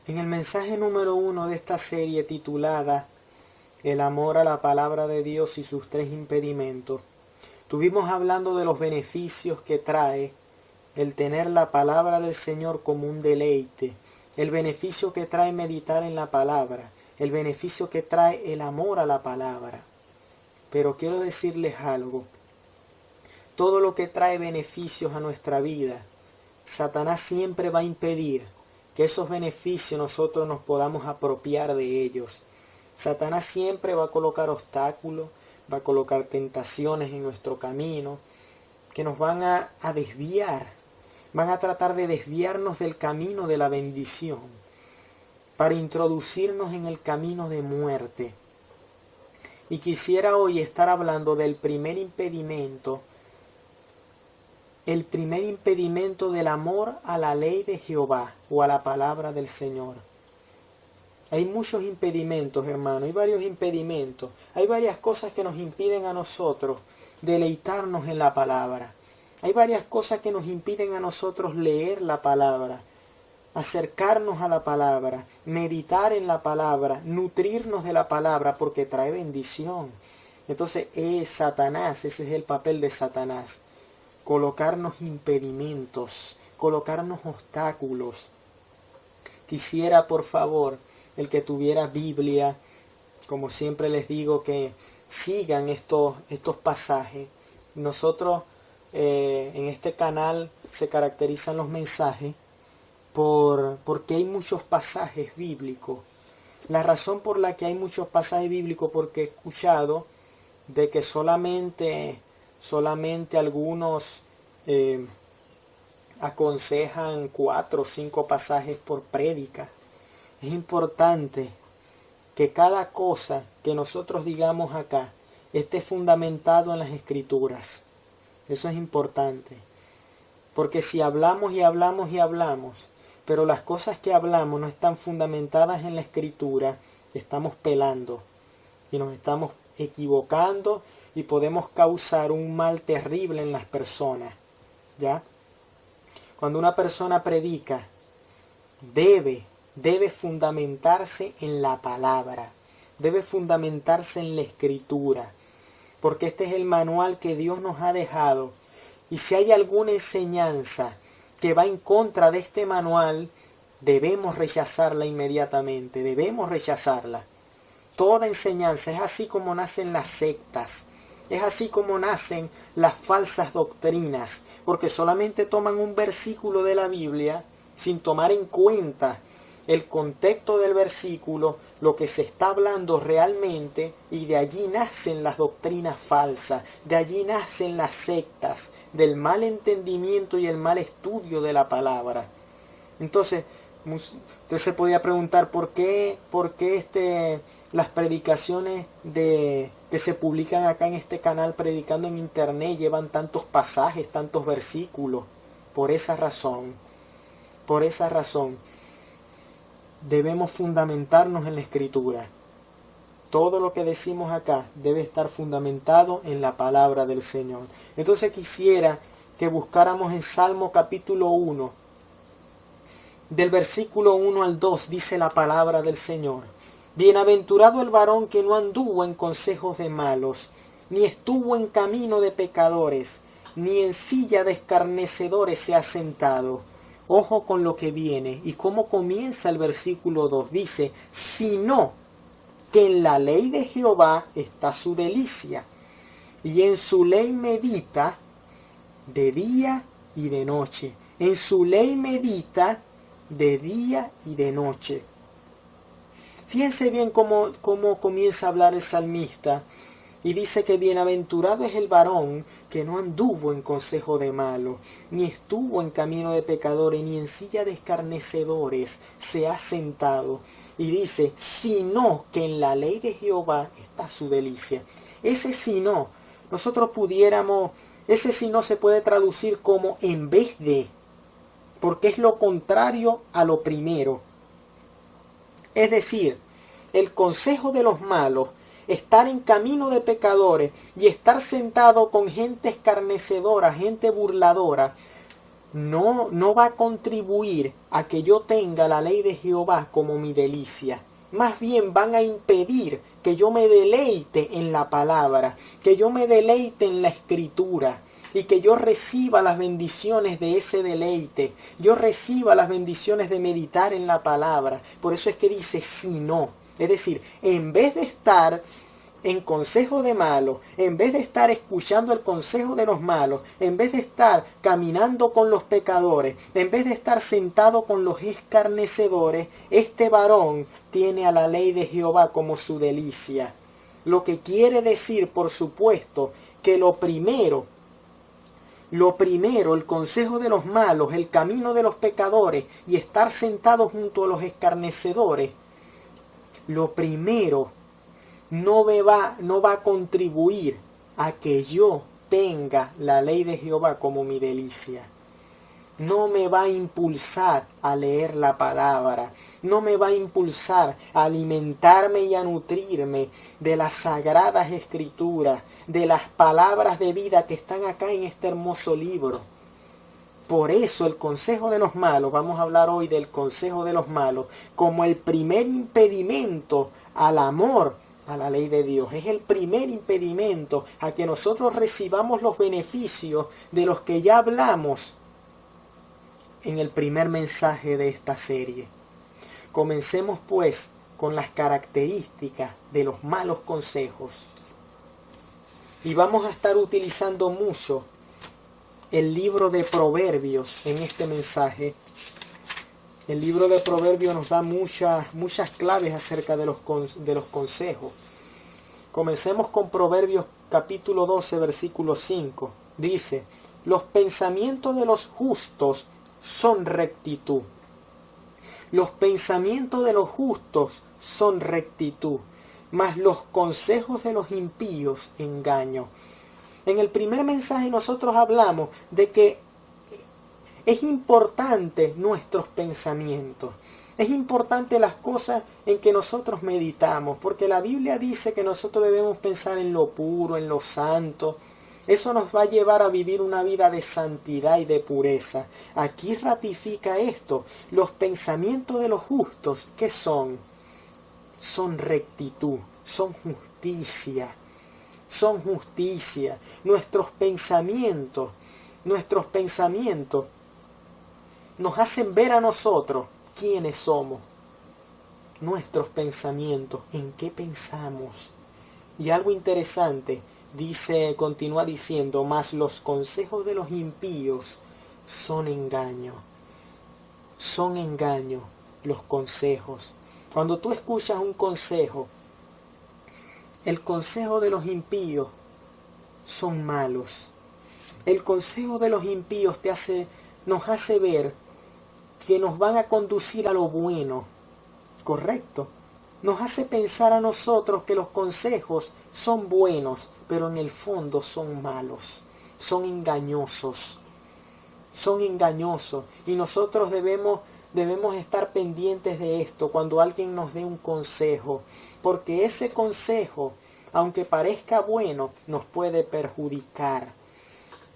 En el mensaje número 1 de esta serie titulada El amor a la palabra de Dios y sus 3 impedimentos, estuvimos hablando de los beneficios que trae el tener la palabra del Señor como un deleite, el beneficio que trae meditar en la palabra, el beneficio que trae el amor a la palabra. Pero quiero decirles algo, todo lo que trae beneficios a nuestra vida, Satanás siempre va a impedir que esos beneficios nosotros nos podamos apropiar de ellos. Satanás siempre va a colocar obstáculos, va a colocar tentaciones en nuestro camino, que nos van a desviar, van a tratar de desviarnos del camino de la bendición, para introducirnos en el camino de muerte. Y quisiera hoy estar hablando del primer impedimento, el primer impedimento del amor a la ley de Jehová o a la palabra del Señor. Hay muchos impedimentos, hermano, hay varios impedimentos, hay varias cosas que nos impiden a nosotros deleitarnos en la palabra. Hay varias cosas que nos impiden a nosotros leer la palabra, acercarnos a la palabra, meditar en la palabra, nutrirnos de la palabra porque trae bendición. Entonces es Satanás, ese es el papel de Satanás. Colocarnos impedimentos, colocarnos obstáculos. Quisiera, por favor, el que tuviera Biblia, como siempre les digo, que sigan estos pasajes. Nosotros en este canal se caracterizan los mensajes porque hay muchos pasajes bíblicos. La razón por la que hay muchos pasajes bíblicos, porque he escuchado de que solamente algunos aconsejan 4 o 5 pasajes por prédica. Es importante que cada cosa que nosotros digamos acá esté fundamentado en las Escrituras. Eso es importante. Porque si hablamos y hablamos y hablamos, pero las cosas que hablamos no están fundamentadas en la Escritura, estamos pelando y nos estamos equivocando y podemos causar un mal terrible en las personas. ¿Ya? Cuando una persona predica, debe fundamentarse en la palabra, debe fundamentarse en la Escritura, porque este es el manual que Dios nos ha dejado. Y si hay alguna enseñanza que va en contra de este manual, debemos rechazarla inmediatamente, debemos rechazarla. Toda enseñanza, es así como nacen las sectas, es así como nacen las falsas doctrinas, porque solamente toman un versículo de la Biblia sin tomar en cuenta el contexto del versículo, lo que se está hablando realmente, y de allí nacen las doctrinas falsas, de allí nacen las sectas, del mal entendimiento y el mal estudio de la palabra. Entonces, usted se podía preguntar por qué las predicaciones que se publican acá en este canal, predicando en internet, llevan tantos pasajes, tantos versículos. Por esa razón debemos fundamentarnos en la Escritura. Todo lo que decimos acá debe estar fundamentado en la palabra del Señor. Entonces quisiera que buscáramos en Salmo capítulo 1, del versículo 1 al 2, dice la palabra del Señor. Bienaventurado el varón que no anduvo en consejos de malos, ni estuvo en camino de pecadores, ni en silla de escarnecedores se ha sentado. Ojo con lo que viene y cómo comienza el versículo 2. Dice, sino que en la ley de Jehová está su delicia, y en su ley medita de día y de noche. En su ley medita de día y de noche. Fíjense bien cómo comienza a hablar el salmista. Y dice que bienaventurado es el varón que no anduvo en consejo de malos, ni estuvo en camino de pecadores, ni en silla de escarnecedores se ha sentado. Y dice, sino que en la ley de Jehová está su delicia. Ese sino, nosotros pudiéramos, ese sino se puede traducir como en vez de, porque es lo contrario a lo primero. Es decir, el consejo de los malos, estar en camino de pecadores y estar sentado con gente escarnecedora, gente burladora, no va a contribuir a que yo tenga la ley de Jehová como mi delicia. Más bien van a impedir que yo me deleite en la palabra, que yo me deleite en la escritura y que yo reciba las bendiciones de ese deleite. Yo reciba las bendiciones de meditar en la palabra. Por eso es que dice si no. Es decir, en vez de estar en consejo de malos, en vez de estar escuchando el consejo de los malos, en vez de estar caminando con los pecadores, en vez de estar sentado con los escarnecedores, este varón tiene a la ley de Jehová como su delicia. Lo que quiere decir, por supuesto, que lo primero, el consejo de los malos, el camino de los pecadores y estar sentado junto a los escarnecedores, lo primero no va a contribuir a que yo tenga la ley de Jehová como mi delicia. No me va a impulsar a leer la palabra. No me va a impulsar a alimentarme y a nutrirme de las sagradas escrituras, de las palabras de vida que están acá en este hermoso libro. Por eso el consejo de los malos, vamos a hablar hoy del consejo de los malos, como el primer impedimento al amor a la ley de Dios. Es el primer impedimento a que nosotros recibamos los beneficios de los que ya hablamos en el primer mensaje de esta serie. Comencemos pues con las características de los malos consejos. Y vamos a estar utilizando mucho el libro de Proverbios en este mensaje. El libro de Proverbios nos da muchas claves acerca de los consejos. Comencemos con Proverbios capítulo 12, versículo 5. Dice, los pensamientos de los justos son rectitud. Los pensamientos de los justos son rectitud, mas los consejos de los impíos engaño. En el primer mensaje nosotros hablamos de que es importante nuestros pensamientos. Es importante las cosas en que nosotros meditamos, porque la Biblia dice que nosotros debemos pensar en lo puro, en lo santo. Eso nos va a llevar a vivir una vida de santidad y de pureza. Aquí ratifica esto. Los pensamientos de los justos, ¿qué son? Son rectitud, son justicia. Son justicia. Nuestros pensamientos nos hacen ver a nosotros quiénes somos. Nuestros pensamientos, en qué pensamos. Y algo interesante, continúa diciendo, mas los consejos de los impíos son engaño. Son engaño los consejos. Cuando tú escuchas un consejo, el consejo de los impíos son malos. El consejo de los impíos nos hace ver que nos van a conducir a lo bueno, ¿correcto? Nos hace pensar a nosotros que los consejos son buenos, pero en el fondo son malos, son engañosos. Son engañosos y nosotros debemos estar pendientes de esto cuando alguien nos dé un consejo, porque ese consejo, aunque parezca bueno, nos puede perjudicar,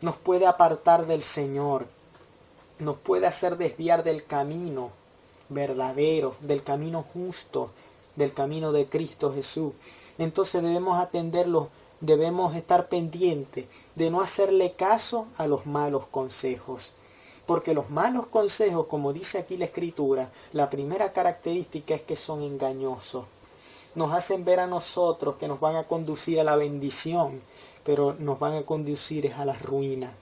nos puede apartar del Señor, nos puede hacer desviar del camino verdadero, del camino justo, del camino de Cristo Jesús. Entonces debemos atenderlo, debemos estar pendientes de no hacerle caso a los malos consejos. Porque los malos consejos, como dice aquí la Escritura, la primera característica es que son engañosos. Nos hacen ver a nosotros que nos van a conducir a la bendición, pero nos van a conducir a la ruina.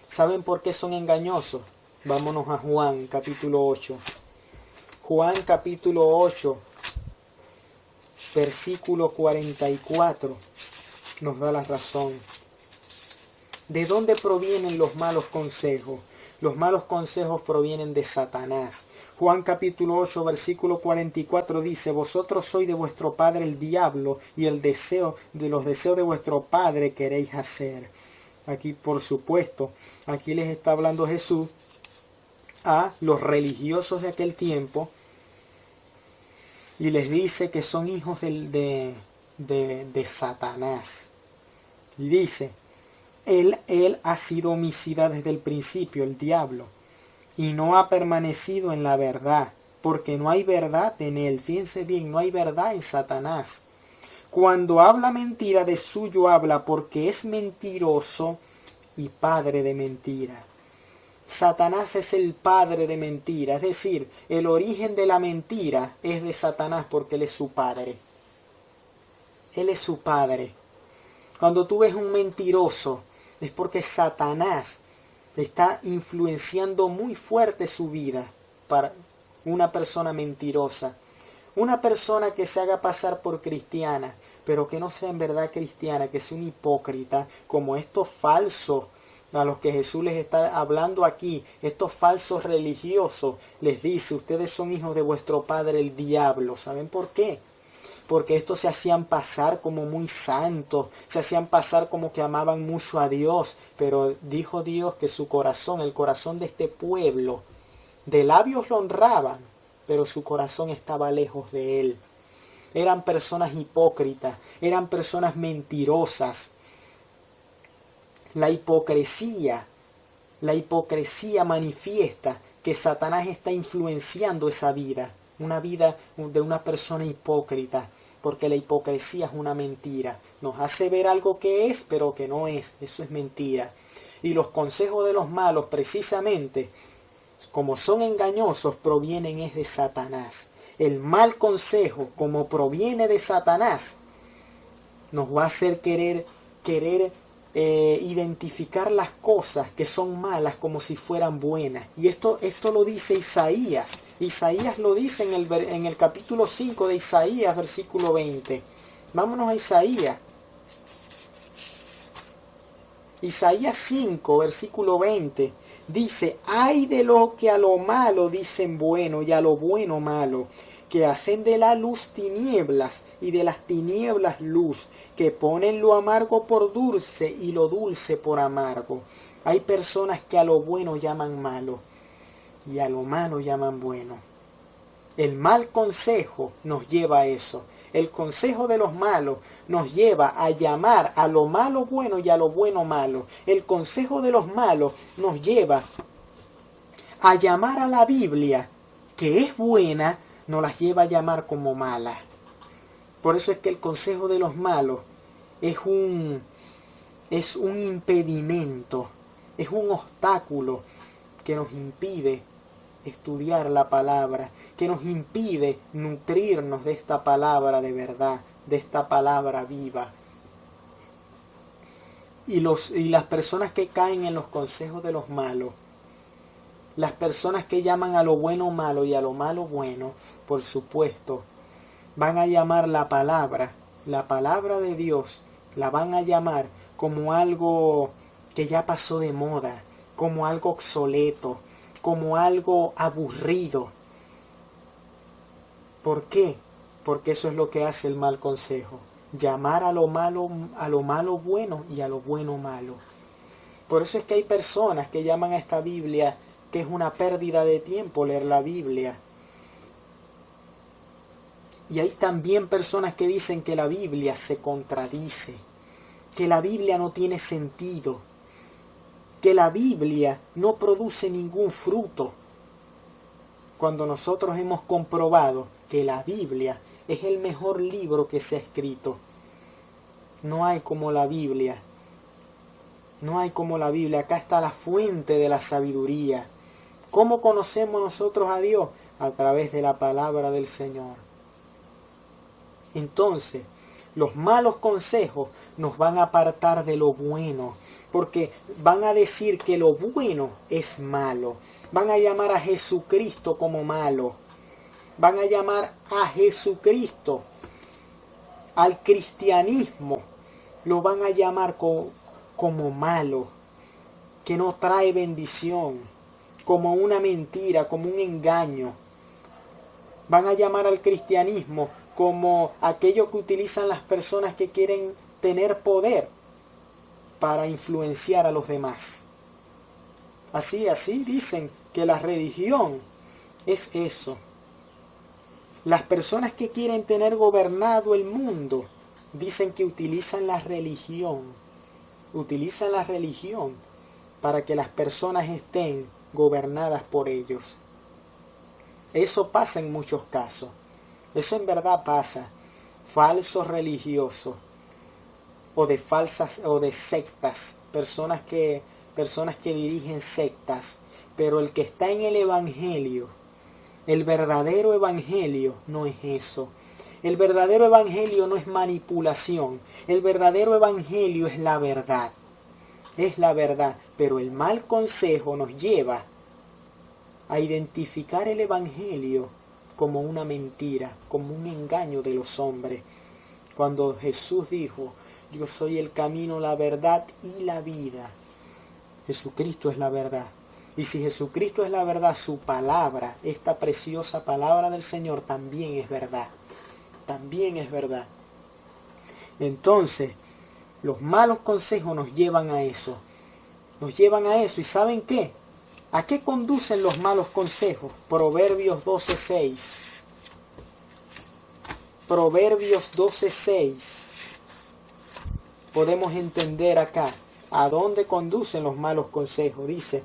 ¿Saben por qué son engañosos? Vámonos a Juan capítulo 8. Juan capítulo 8, versículo 44, nos da la razón. ¿De dónde provienen los malos consejos? Los malos consejos provienen de Satanás. Juan capítulo 8, versículo 44 dice, vosotros sois de vuestro padre el diablo, y los deseos de vuestro padre queréis hacer. Aquí, por supuesto, aquí les está hablando Jesús a los religiosos de aquel tiempo, y les dice que son hijos de Satanás. Y dice, Él ha sido homicida desde el principio, el diablo, y no ha permanecido en la verdad, porque no hay verdad en él. Fíjense bien, no hay verdad en Satanás. Cuando habla mentira, de suyo habla, porque es mentiroso y padre de mentira. Satanás es el padre de mentira, es decir, el origen de la mentira es de Satanás porque él es su padre. Él es su padre. Cuando tú ves un mentiroso, es porque Satanás está influenciando muy fuerte su vida para una persona mentirosa. Una persona que se haga pasar por cristiana, pero que no sea en verdad cristiana, que es un hipócrita, como estos falsos a los que Jesús les está hablando aquí, estos falsos religiosos, les dice, ustedes son hijos de vuestro padre el diablo. ¿Saben por qué? Porque estos se hacían pasar como muy santos, se hacían pasar como que amaban mucho a Dios, pero dijo Dios que su corazón, el corazón de este pueblo, de labios lo honraban, pero su corazón estaba lejos de él. Eran personas hipócritas, eran personas mentirosas. La hipocresía manifiesta que Satanás está influenciando esa vida, una vida de una persona hipócrita, porque la hipocresía es una mentira. Nos hace ver algo que es, pero que no es. Eso es mentira. Y los consejos de los malos, precisamente, como son engañosos, provienen es de Satanás. El mal consejo, como proviene de Satanás, nos va a hacer querer identificar las cosas que son malas como si fueran buenas. Y esto lo dice Isaías. Isaías lo dice en el capítulo 5 de Isaías, versículo 20. Vámonos a Isaías. Isaías 5, versículo 20. Dice, ay de lo que a lo malo dicen bueno y a lo bueno malo, que hacen de la luz tinieblas y de las tinieblas luz, que ponen lo amargo por dulce y lo dulce por amargo. Hay personas que a lo bueno llaman malo y a lo malo llaman bueno. El mal consejo nos lleva a eso. El consejo de los malos nos lleva a llamar a lo malo bueno y a lo bueno malo. El consejo de los malos nos lleva a llamar a la Biblia, que es buena, nos las lleva a llamar como mala. Por eso es que el consejo de los malos es un impedimento, es un obstáculo que nos impide estudiar la palabra, que nos impide nutrirnos de esta palabra de verdad, de esta palabra viva. Y las personas que caen en los consejos de los malos, las personas que llaman a lo bueno malo y a lo malo bueno, por supuesto, van a llamar la palabra de Dios, la van a llamar como algo que ya pasó de moda, como algo obsoleto, como algo aburrido. ¿Por qué? Porque eso es lo que hace el mal consejo. Llamar a lo malo bueno y a lo bueno malo. Por eso es que hay personas que llaman a esta Biblia que es una pérdida de tiempo leer la Biblia. Y hay también personas que dicen que la Biblia se contradice, que la Biblia no tiene sentido, que la Biblia no produce ningún fruto, cuando nosotros hemos comprobado que la Biblia es el mejor libro que se ha escrito. No hay como la Biblia. No hay como la Biblia. Acá está la fuente de la sabiduría. ¿Cómo conocemos nosotros a Dios? A través de la palabra del Señor. Entonces, los malos consejos nos van a apartar de lo bueno, porque van a decir que lo bueno es malo. Van a llamar a Jesucristo como malo. Van a llamar a Jesucristo, al cristianismo, lo van a llamar como malo, que no trae bendición, como una mentira, como un engaño. Van a llamar al cristianismo como aquello que utilizan las personas que quieren tener poder para influenciar a los demás. Así dicen que la religión es eso. Las personas que quieren tener gobernado el mundo dicen que utilizan la religión Utilizan la religión para que las personas estén gobernadas por ellos. Eso pasa en muchos casos. Eso en verdad pasa. Falsos religiosos o de falsas o de sectas, personas que dirigen sectas, pero el que está en el evangelio, el verdadero evangelio no es eso. El verdadero evangelio no es manipulación. El verdadero evangelio es la verdad. Es la verdad, pero el mal consejo nos lleva a identificar el evangelio como una mentira, como un engaño de los hombres. Cuando Jesús dijo, yo soy el camino, la verdad y la vida. Jesucristo es la verdad. Y si Jesucristo es la verdad, su palabra, esta preciosa palabra del Señor, también es verdad. También es verdad. Entonces, los malos consejos nos llevan a eso. Nos llevan a eso. ¿Y saben qué? ¿A qué conducen los malos consejos? Proverbios 12:6. Proverbios 12:6. Podemos entender acá a dónde conducen los malos consejos. Dice,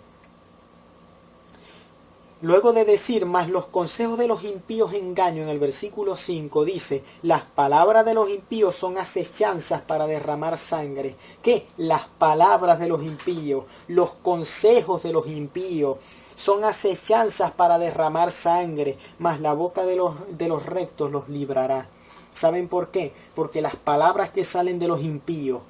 luego de decir, mas los consejos de los impíos engaño, en el versículo 5 dice, las palabras de los impíos son acechanzas para derramar sangre. ¿Qué? Las palabras de los impíos, los consejos de los impíos son acechanzas para derramar sangre, mas la boca de los rectos los librará. ¿Saben por qué? Porque las palabras que salen de los impíos,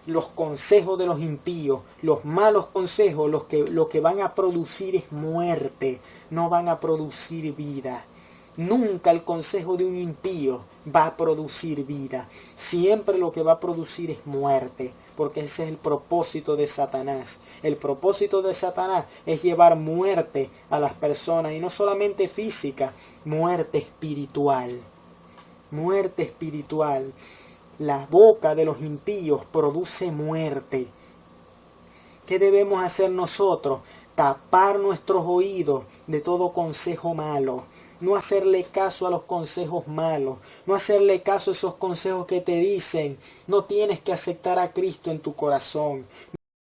los consejos de los impíos, los malos consejos, lo que van a producir es muerte, no van a producir vida. Nunca el consejo de un impío va a producir vida. Siempre lo que va a producir es muerte, porque ese es el propósito de Satanás. El propósito de Satanás es llevar muerte a las personas, y no solamente física, muerte espiritual. Muerte espiritual. La boca de los impíos produce muerte. ¿Qué debemos hacer nosotros? Tapar nuestros oídos de todo consejo malo. No hacerle caso a los consejos malos. No hacerle caso a esos consejos que te dicen, no tienes que aceptar a Cristo en tu corazón.